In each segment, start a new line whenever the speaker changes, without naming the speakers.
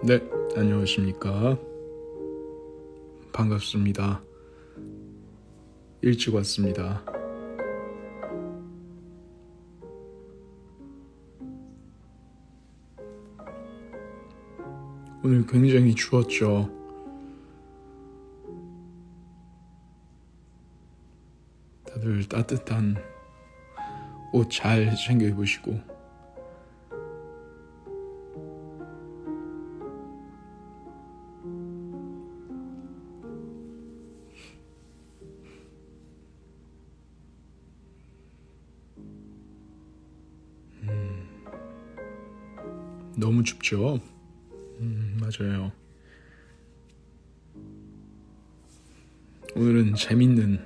네, 안녕하십니까. 반갑습니다. 일찍 왔습니다. 오늘 굉장히 추웠죠. 다들 따뜻한 옷 잘 챙겨 입으시고 너무 춥죠? 맞아요. 오늘은 재밌는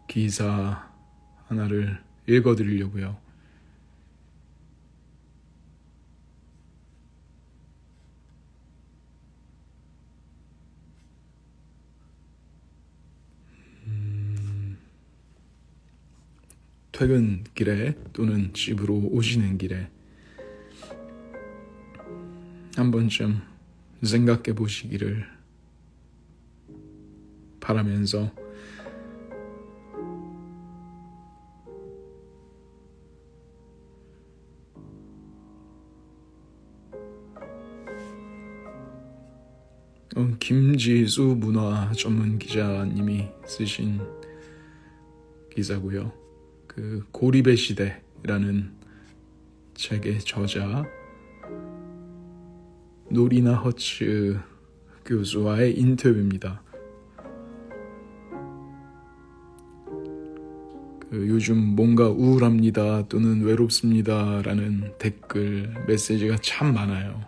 기사 하나를 읽어드리려고요. 퇴근길에 또는 집으로 오시는 길에 한 번쯤 생각해 보시기를 바라면서 김지수 문화 전문 기자님이 쓰신 기사고요. 그 고립의 시대라는 책의 저자 노리나 허츠 교수와의 인터뷰입니다. 요즘 뭔가 우울합니다 또는 외롭습니다 라는 댓글 메시지가 참 많아요.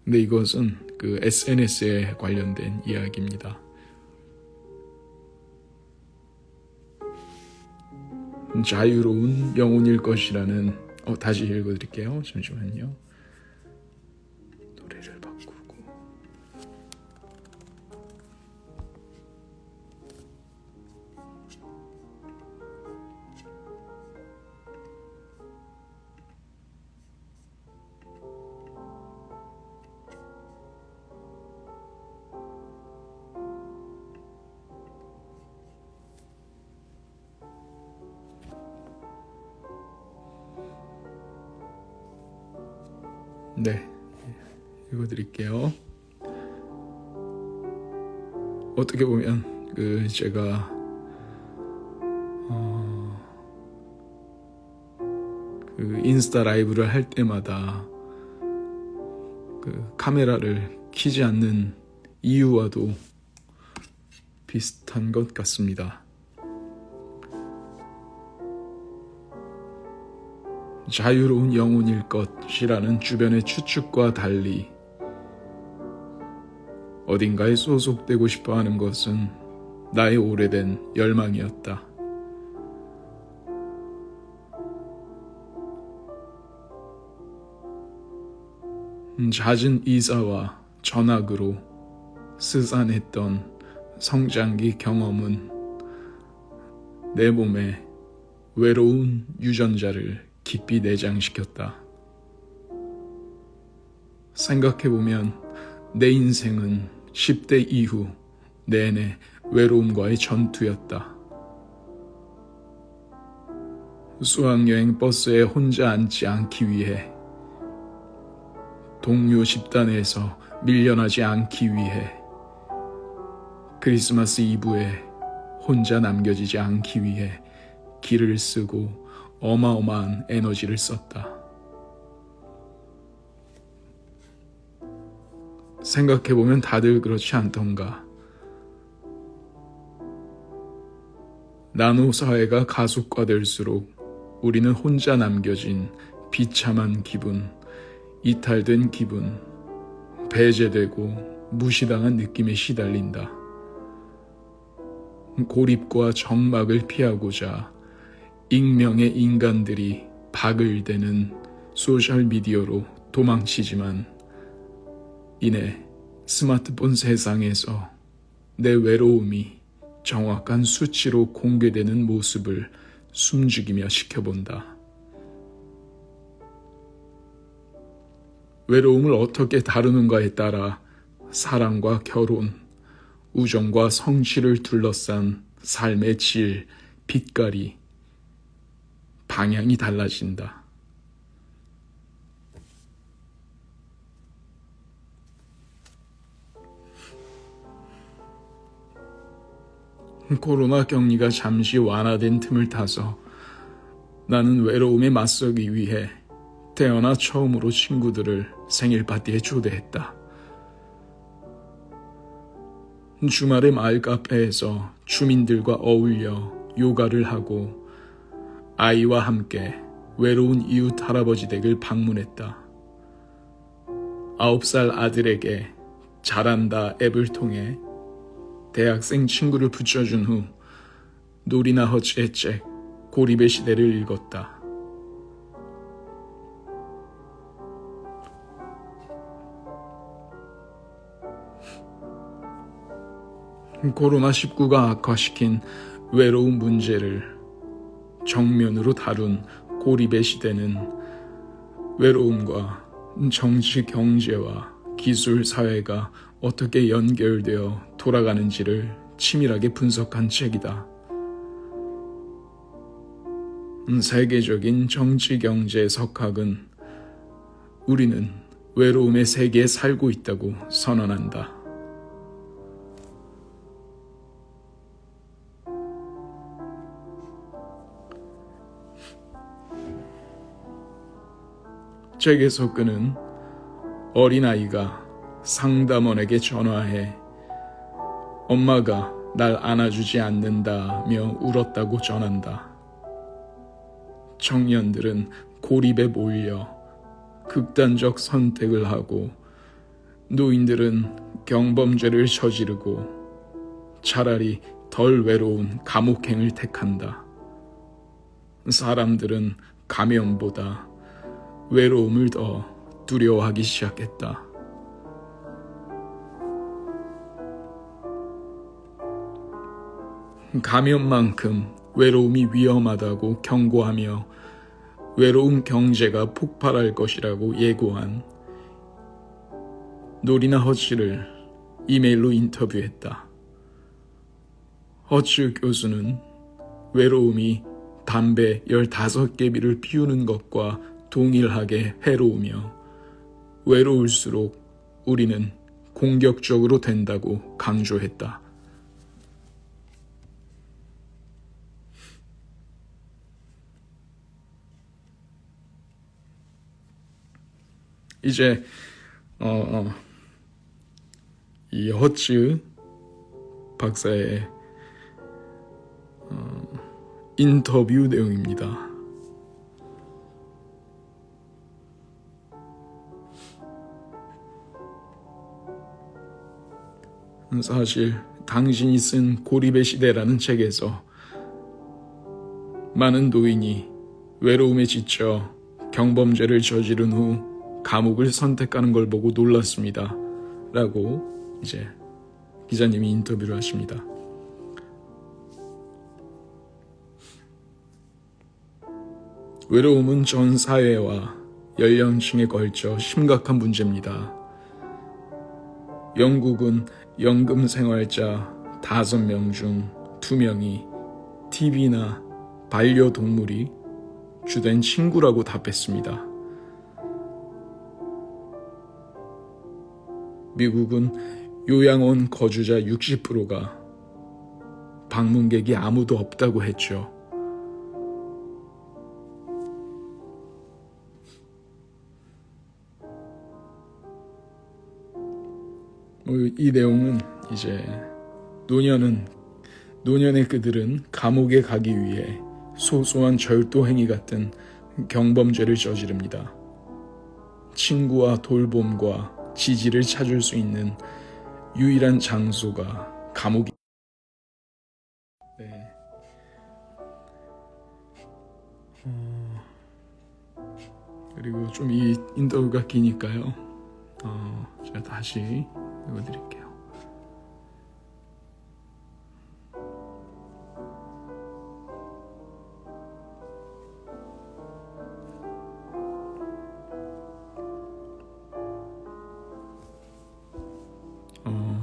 근데 이것은 그 SNS에 관련된 이야기입니다. 자유로운 영혼일 것이라는 다시 읽어드릴게요. 잠시만요. 노래를 바꾸고 네, 읽어드릴게요. 어떻게 보면 제가 인스타 라이브를 할 때마다 카메라를 켜지 않는 이유와도 비슷한 것 같습니다. 자유로운 영혼일 것이라는 주변의 추측과 달리 어딘가에 소속되고 싶어하는 것은 나의 오래된 열망이었다. 잦은 이사와 전학으로 스산했던 성장기 경험은 내 몸에 외로운 유전자를 깊이 내장시켰다. 생각해보면 내 인생은 10대 이후 내내 외로움과의 전투였다. 수학여행 버스에 혼자 앉지 않기 위해, 동료 집단에서 밀려나지 않기 위해, 크리스마스 이브에 혼자 남겨지지 않기 위해 길을 쓰고 어마어마한 에너지를 썼다. 생각해보면 다들 그렇지 않던가. 나노 사회가 가속화될수록 우리는 혼자 남겨진 비참한 기분, 이탈된 기분, 배제되고 무시당한 느낌에 시달린다. 고립과 적막을 피하고자 익명의 인간들이 박을 대는 소셜미디어로 도망치지만 이내 스마트폰 세상에서 내 외로움이 정확한 수치로 공개되는 모습을 숨죽이며 지켜본다. 외로움을 어떻게 다루는가에 따라 사랑과 결혼, 우정과 성취를 둘러싼 삶의 질, 빛깔이, 방향이 달라진다. 코로나 격리가 잠시 완화된 틈을 타서 나는 외로움에 맞서기 위해 태어나 처음으로 친구들을 생일 파티에 초대했다. 주말에 마을 카페에서 주민들과 어울려 요가를 하고 아이와 함께 외로운 이웃 할아버지 댁을 방문했다. 9살 아들에게 잘한다 앱을 통해 대학생 친구를 붙여준 후 노리나 허츠의 책 고립의 시대를 읽었다. 코로나19가 악화시킨 외로움 문제를 정면으로 다룬 고립의 시대는 외로움과 정치, 경제와 기술, 사회가 어떻게 연결되어 돌아가는지를 치밀하게 분석한 책이다. 세계적인 정치, 경제 석학은 우리는 외로움의 세계에 살고 있다고 선언한다. 책에서 그는 어린아이가 상담원에게 전화해 엄마가 날 안아주지 않는다며 울었다고 전한다. 청년들은 고립에 몰려 극단적 선택을 하고 노인들은 경범죄를 저지르고 차라리 덜 외로운 감옥행을 택한다. 사람들은 감염보다 외로움을 더 두려워하기 시작했다. 감염만큼 외로움이 위험하다고 경고하며 외로움 경제가 폭발할 것이라고 예고한 노리나 허츠를 이메일로 인터뷰했다. 허츠 교수는 외로움이 담배 15개비를 피우는 것과 동일하게 해로우며 외로울수록 우리는 공격적으로 된다고 강조했다. 이제 이 허츠 박사의 인터뷰 내용입니다. 사실 당신이 쓴 고립의 시대라는 책에서 많은 노인이 외로움에 지쳐 경범죄를 저지른 후 감옥을 선택하는 걸 보고 놀랐습니다. 라고 이제 기자님이 인터뷰를 하십니다. 외로움은 전 사회와 연령층에 걸쳐 심각한 문제입니다. 영국은 연금 생활자 5명 중 2명이 TV나 반려동물이 주된 친구라고 답했습니다. 미국은 요양원 거주자 60%가 방문객이 아무도 없다고 했죠. 이 내용은 이제 노년의 그들은 감옥에 가기 위해 소소한 절도 행위 같은 경범죄를 저지릅니다. 친구와 돌봄과 지지를 찾을 수 있는 유일한 장소가 감옥이. 네. 그리고 좀 이 인터뷰가 기니까요. 제가 다시 읽어드릴게요.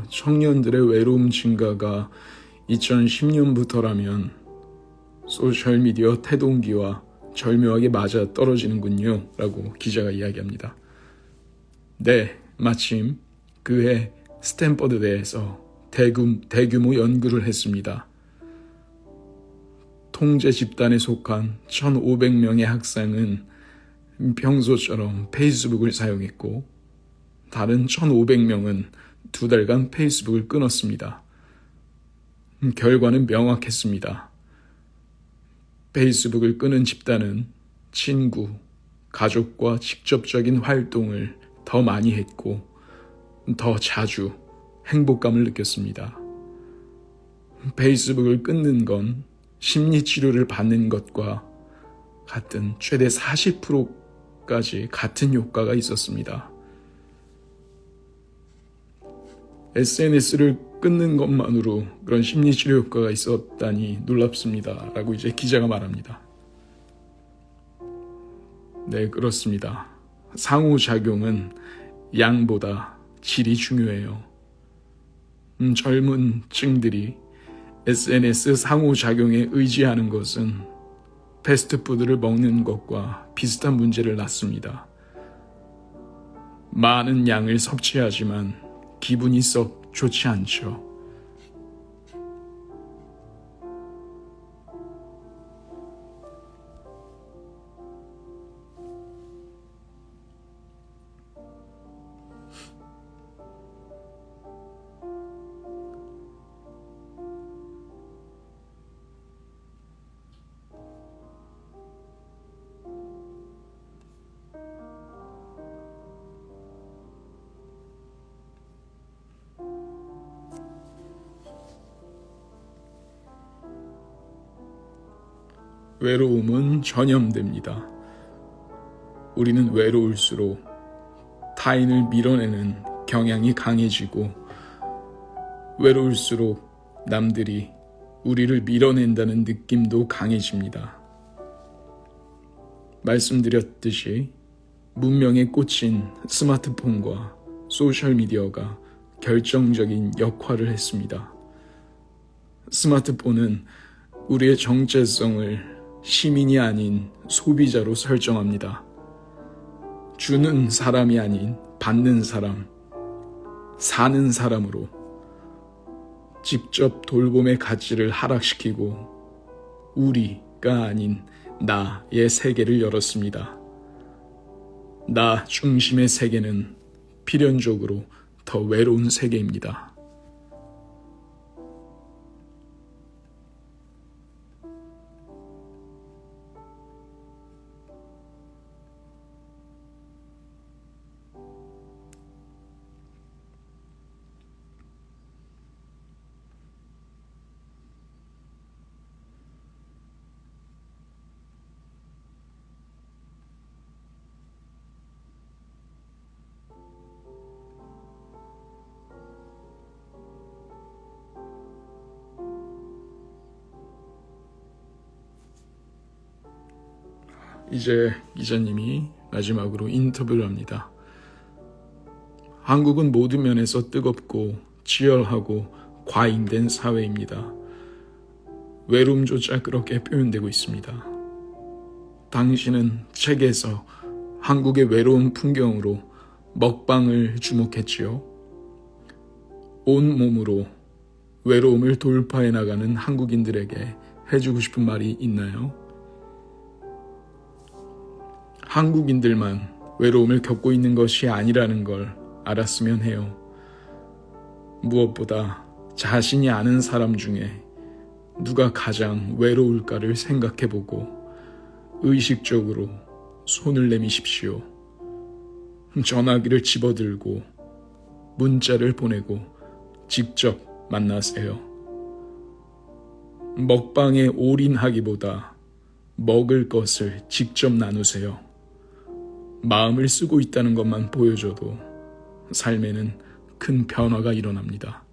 청년들의 외로움 증가가 2010년부터라면 소셜미디어 태동기와 절묘하게 맞아 떨어지는군요. 라고 기자가 이야기합니다. 네, 마침 그해 스탠퍼드대에서 대규모 연구를 했습니다. 통제 집단에 속한 1,500명의 학생은 평소처럼 페이스북을 사용했고 다른 1,500명은 2달간 페이스북을 끊었습니다. 결과는 명확했습니다. 페이스북을 끊은 집단은 친구, 가족과 직접적인 활동을 더 많이 했고 더 자주 행복감을 느꼈습니다. 페이스북을 끊는 건 심리치료를 받는 것과 같은 최대 40%까지 같은 효과가 있었습니다. SNS를 끊는 것만으로 그런 심리치료 효과가 있었다니 놀랍습니다. 라고 이제 기자가 말합니다. 네, 그렇습니다. 상호작용은 양보다 질이 중요해요. 젊은 층들이 SNS 상호작용에 의지하는 것은 패스트푸드를 먹는 것과 비슷한 문제를 낳습니다. 많은 양을 섭취하지만 기분이 썩 좋지 않죠. 외로움은 전염됩니다. 우리는 외로울수록 타인을 밀어내는 경향이 강해지고 외로울수록 남들이 우리를 밀어낸다는 느낌도 강해집니다. 말씀드렸듯이 문명에 꽂힌 스마트폰과 소셜미디어가 결정적인 역할을 했습니다. 스마트폰은 우리의 정체성을 시민이 아닌 소비자로 설정합니다. 주는 사람이 아닌 받는 사람, 사는 사람으로 직접 돌봄의 가치를 하락시키고 우리가 아닌 나의 세계를 열었습니다. 나 중심의 세계는 필연적으로 더 외로운 세계입니다. 이제 기자님이 마지막으로 인터뷰를 합니다. 한국은 모든 면에서 뜨겁고 치열하고 과잉된 사회입니다. 외로움조차 그렇게 표현되고 있습니다. 당신은 책에서 한국의 외로운 풍경으로 먹방을 주목했지요. 온몸으로 외로움을 돌파해 나가는 한국인들에게 해주고 싶은 말이 있나요? 한국인들만 외로움을 겪고 있는 것이 아니라는 걸 알았으면 해요. 무엇보다 자신이 아는 사람 중에 누가 가장 외로울까를 생각해보고 의식적으로 손을 내미십시오. 전화기를 집어들고 문자를 보내고 직접 만나세요. 먹방에 올인하기보다 먹을 것을 직접 나누세요. 마음을 쓰고 있다는 것만 보여줘도 삶에는 큰 변화가 일어납니다.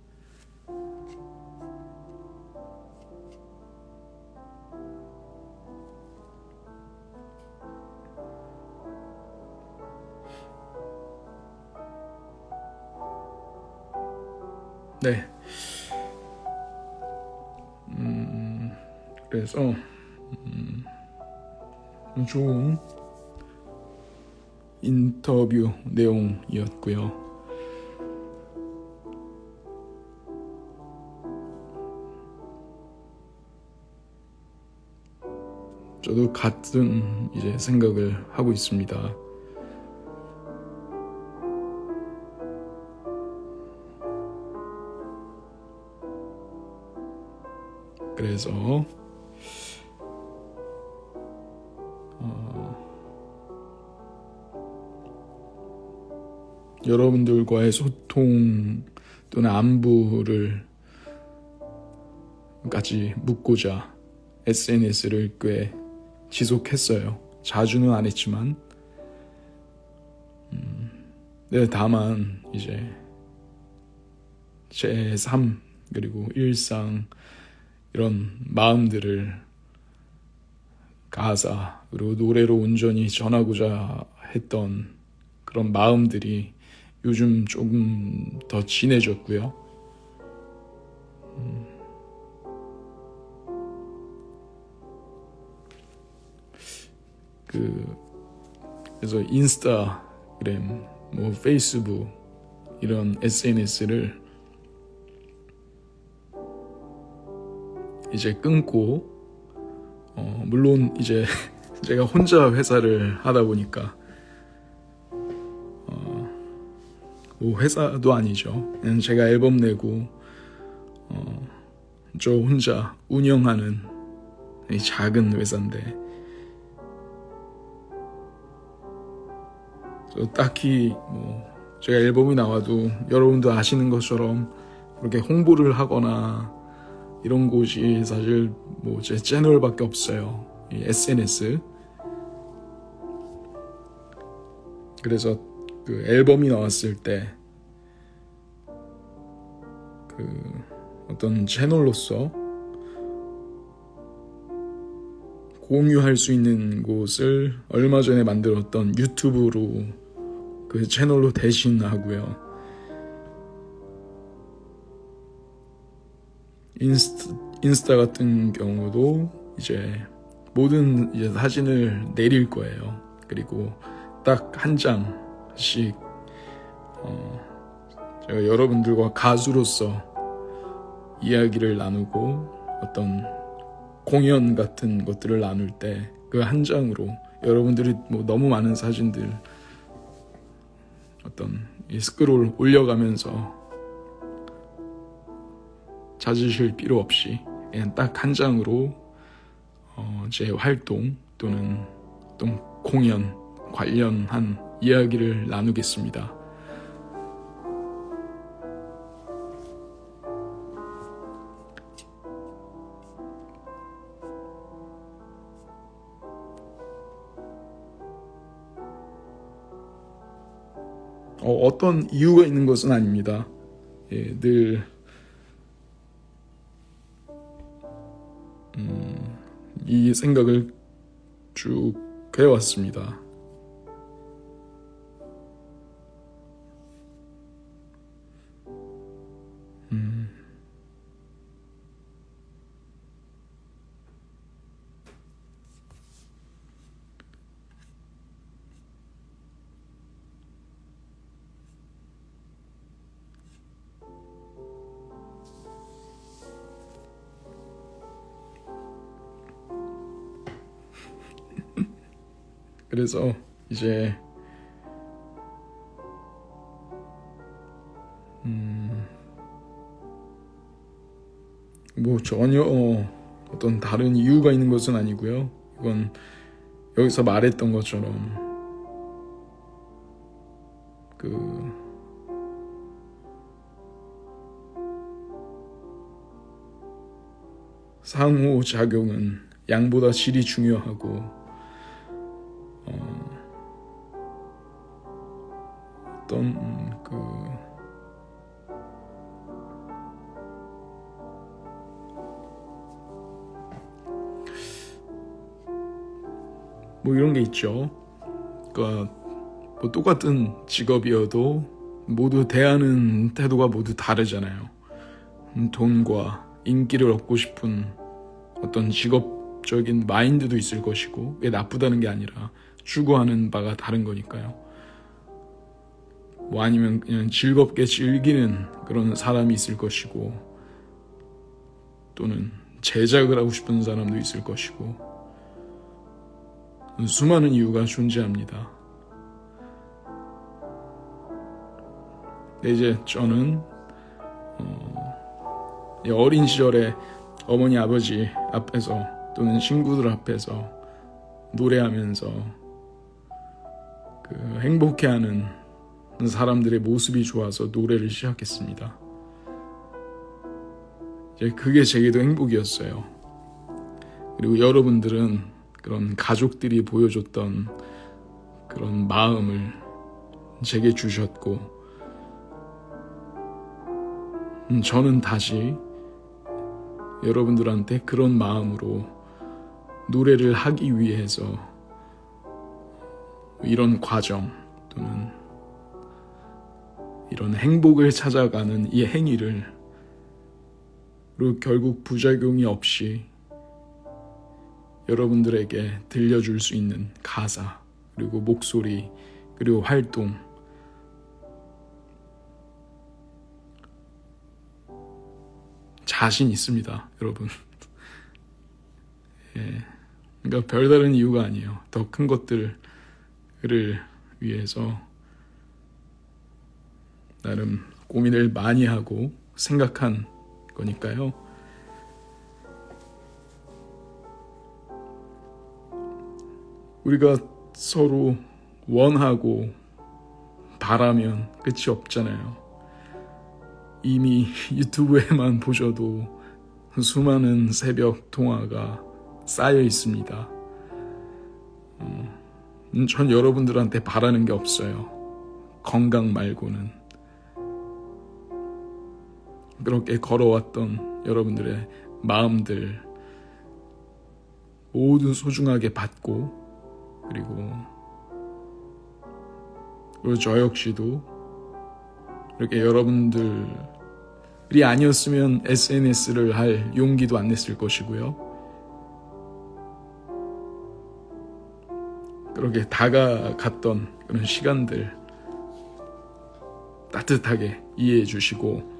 네. 그래서 좋은 인터뷰 내용이었고요. 저도 같은 이제 생각을 하고 있습니다. 그래서 여러분들과의 소통 또는 안부를 까지 묻고자 SNS를 꽤 지속했어요. 자주는 안 했지만 네, 다만 이제 제 삶 그리고 일상 이런 마음들을 가사로 노래로 온전히 전하고자 했던 그런 마음들이 요즘 조금 더 진해졌고요. 그래서 인스타그램, 뭐 페이스북 이런 SNS를 이제 끊고 물론 이제 제가 혼자 회사를 하다 보니까 뭐 회사도 아니죠. 그냥 제가 앨범 내고 저 혼자 운영하는 이 작은 회사인데 딱히 뭐 제가 앨범이 나와도 여러분도 아시는 것처럼 그렇게 홍보를 하거나 이런 곳이 사실 뭐 제 채널밖에 없어요. 이 SNS. 그래서 그 앨범이 나왔을 때 그 어떤 채널로서 공유할 수 있는 곳을 얼마 전에 만들었던 유튜브로 그 채널로 대신하고요. 인스타 같은 경우도 이제 모든 이제 사진을 내릴 거예요. 그리고 딱 한 장씩 제가 여러분들과 가수로서 이야기를 나누고 어떤 공연 같은 것들을 나눌 때 그 한 장으로 여러분들이 뭐 너무 많은 사진들 어떤 이 스크롤 올려가면서 찾으실 필요 없이 그냥 딱 한 장으로 제 활동 또는 어떤 공연 관련한 이야기를 나누겠습니다. 어떤 이유가 있는 것은 아닙니다. 예, 늘 이 생각을 쭉 해왔습니다. 그래서 이제 뭐 전혀 어떤 다른 이유가 있는 것은 아니고요. 이건 여기서 말했던 것처럼 그 상호작용은 양보다 질이 중요하고 어떤 뭐 이런 게 있죠. 그러니까 뭐 똑같은 직업이어도 모두 대하는 태도가 모두 다르잖아요. 돈과 인기를 얻고 싶은 어떤 직업적인 마인드도 있을 것이고, 그게 나쁘다는 게 아니라 추구하는 바가 다른 거니까요. 뭐 아니면 그냥 즐겁게 즐기는 그런 사람이 있을 것이고, 또는 제작을 하고 싶은 사람도 있을 것이고, 수많은 이유가 존재합니다. 근데 이제 저는 어린 시절에 어머니 아버지 앞에서 또는 친구들 앞에서 노래하면서 그 행복해하는 사람들의 모습이 좋아서 노래를 시작했습니다. 이제 그게 제게도 행복이었어요. 그리고 여러분들은 그런 가족들이 보여줬던 그런 마음을 제게 주셨고, 저는 다시 여러분들한테 그런 마음으로 노래를 하기 위해서 이런 과정 또는 이런 행복을 찾아가는 이 행위를 결국 부작용이 없이 여러분들에게 들려줄 수 있는 가사, 그리고 목소리, 그리고 활동, 자신 있습니다, 여러분. 예. 그러니까 별다른 이유가 아니에요. 더 큰 것들을 위해서 나름 고민을 많이 하고 생각한 거니까요. 우리가 서로 원하고 바라면 끝이 없잖아요. 이미 유튜브에만 보셔도 수많은 새벽 통화가 쌓여 있습니다. 전 여러분들한테 바라는 게 없어요. 건강 말고는. 그렇게 걸어왔던 여러분들의 마음들 모두 소중하게 받고, 그리고 저 역시도 이렇게 여러분들이 아니었으면 SNS를 할 용기도 안 냈을 것이고요. 그렇게 다가갔던 그런 시간들 따뜻하게 이해해 주시고,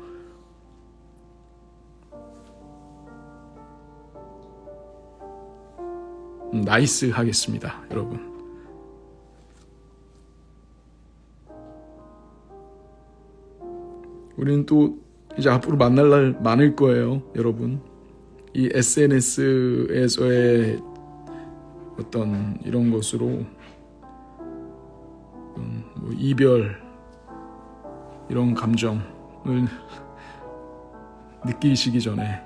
나이스 하겠습니다, 여러분. 우리는 또 이제 앞으로 만날 날 많을 거예요, 여러분. 이 SNS에서의 어떤 이런 것으로 뭐 이별 이런 감정을 느끼시기 전에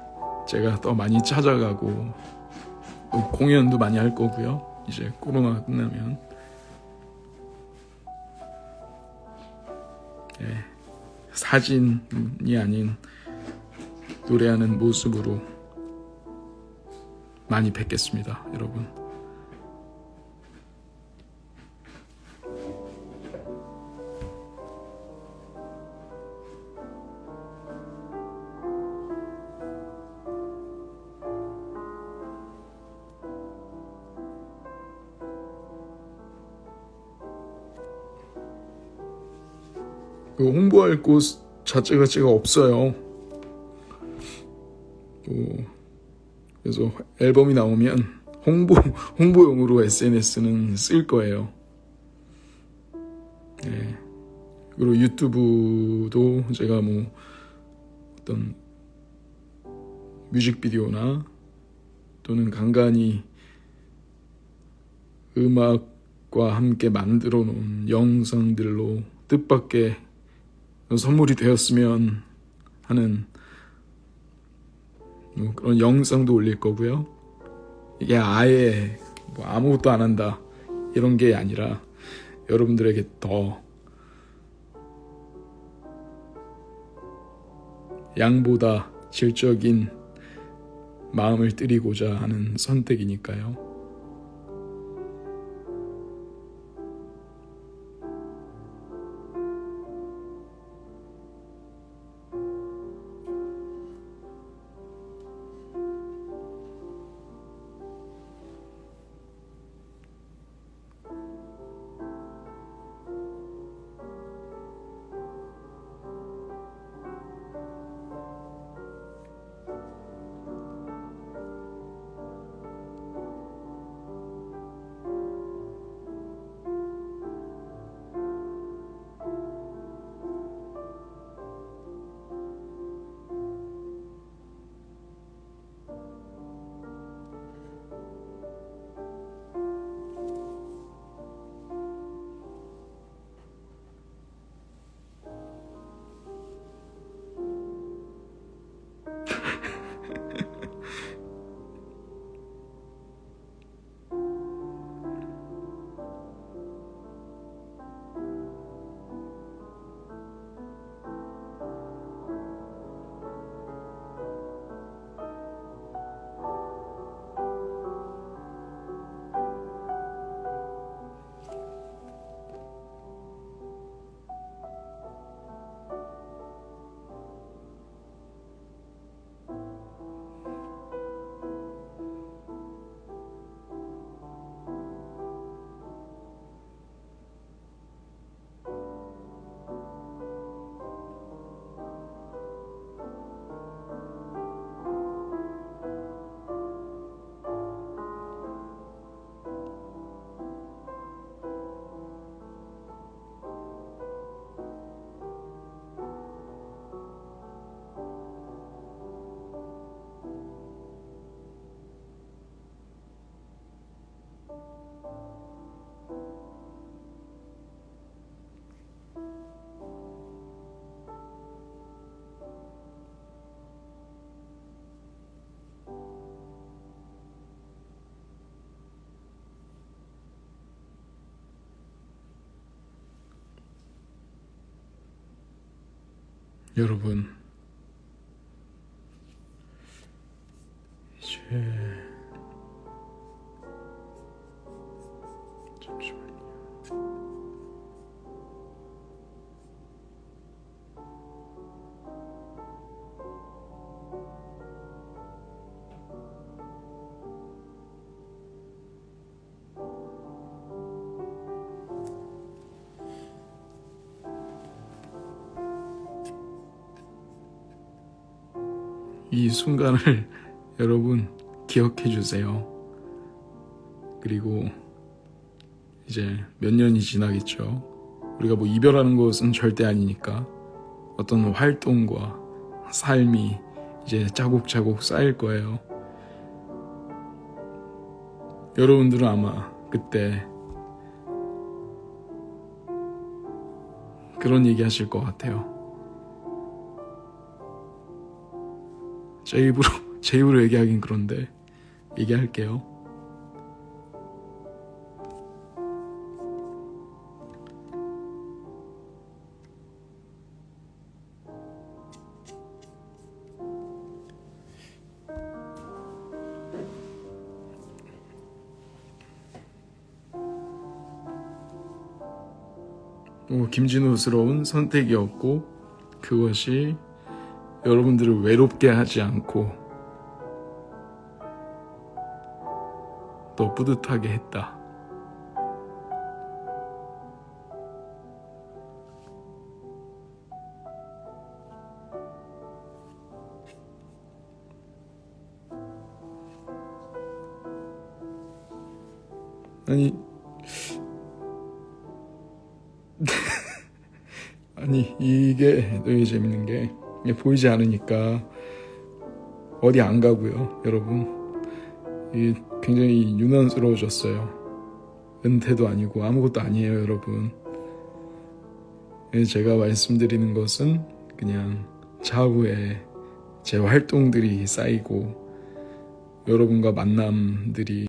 제가 더 많이 찾아가고 또 공연도 많이 할 거고요. 이제 코로나가 끝나면. 네, 사진이 아닌 노래하는 모습으로 많이 뵙겠습니다, 여러분. 그 홍보할 곳 자체가 제가 없어요. 그래서 앨범이 나오면 홍보용으로 SNS는 쓸 거예요. 네. 그리고 유튜브도 제가 뭐 어떤 뮤직비디오나 또는 간간히 음악과 함께 만들어 놓은 영상들로 뜻밖의 선물이 되었으면 하는 뭐 그런 영상도 올릴 거고요. 이게 아예 뭐 아무것도 안 한다 이런 게 아니라 여러분들에게 더 양보다 질적인 마음을 드리고자 하는 선택이니까요. 여러분, 이제 잠시만요. 이 순간을 여러분 기억해 주세요. 그리고 이제 몇 년이 지나겠죠. 우리가 뭐 이별하는 것은 절대 아니니까 어떤 활동과 삶이 이제 차곡차곡 쌓일 거예요. 여러분들은 아마 그때 그런 얘기 하실 것 같아요. 제 입으로 얘기하긴 그런데 얘기할게요. 김진우스러운 선택이었고 그것이 여러분들을 외롭게 하지 않고 더 뿌듯하게 했다. 아니 이게 되게 재밌는 게 보이지 않으니까 어디 안 가고요, 여러분. 이게 굉장히 유난스러워졌어요. 은퇴도 아니고 아무것도 아니에요, 여러분. 제가 말씀드리는 것은 그냥 차후에 제 활동들이 쌓이고 여러분과 만남들이